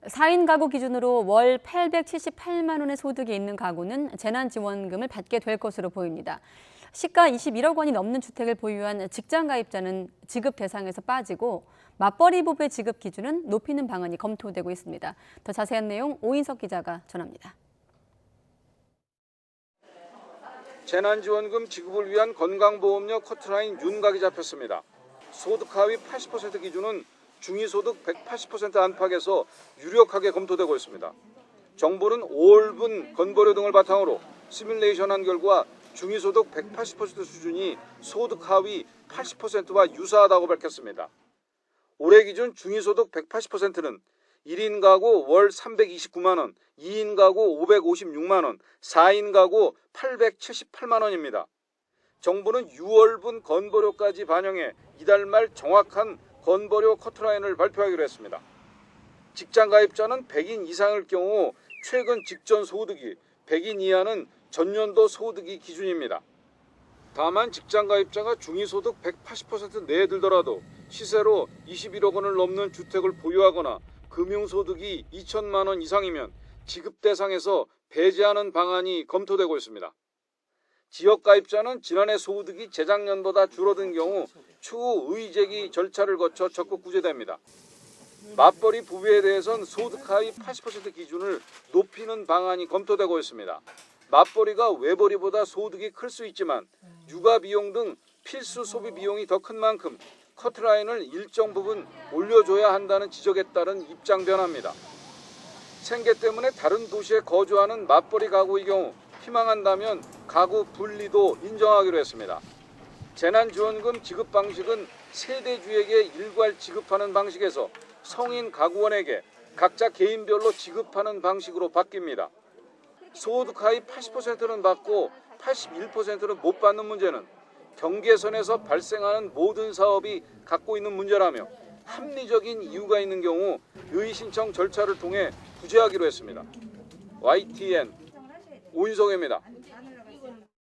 4인 가구 기준으로 월 878만 원의 소득이 있는 가구는 재난지원금을 받게 될 것으로 보입니다. 시가 21억 원이 넘는 주택을 보유한 직장가입자는 지급 대상에서 빠지고 맞벌이 부부의 지급 기준은 높이는 방안이 검토되고 있습니다. 더 자세한 내용 오인석 기자가 전합니다. 재난지원금 지급을 위한 건강보험료 커트라인 윤곽이 잡혔습니다. 소득 하위 80% 기준은 중위소득 180% 안팎에서 유력하게 검토되고 있습니다. 정부는 5월분 건보료 등을 바탕으로 시뮬레이션한 결과 중위소득 180% 수준이 소득 하위 80%와 유사하다고 밝혔습니다. 올해 기준 중위소득 180%는 1인 가구 월 329만 원, 2인 가구 556만 원, 4인 가구 878만 원입니다. 정부는 6월분 건보료까지 반영해 이달 말 정확한 건보료 커트라인을 발표하기로 했습니다. 직장가입자는 100인 이상일 경우 최근 직전 소득이 100인 이하는 전년도 소득이 기준입니다. 다만 직장가입자가 중위소득 180% 내에 들더라도 시세로 21억 원을 넘는 주택을 보유하거나 금융소득이 2천만 원 이상이면 지급 대상에서 배제하는 방안이 검토되고 있습니다. 지역가입자는 지난해 소득이 재작년보다 줄어든 경우 추후 의제기 절차를 거쳐 적극 구제됩니다. 맞벌이 부부에 대해선 소득 하위 80% 기준을 높이는 방안이 검토되고 있습니다. 맞벌이가 외벌이보다 소득이 클 수 있지만 육아 비용 등 필수 소비 비용이 더 큰 만큼 커트라인을 일정 부분 올려줘야 한다는 지적에 따른 입장 변화입니다. 생계 때문에 다른 도시에 거주하는 맞벌이 가구의 경우 희망한다면 가구 분리도 인정하기로 했습니다. 재난지원금 지급 방식은 세대주에게 일괄 지급하는 방식에서 성인 가구원에게 각자 개인별로 지급하는 방식으로 바뀝니다. 소득 하위 80%는 받고 81%는 못 받는 문제는 경계선에서 발생하는 모든 사업이 갖고 있는 문제라며 합리적인 이유가 있는 경우 의신청 절차를 통해 구제하기로 했습니다. YTN 오인성입니다.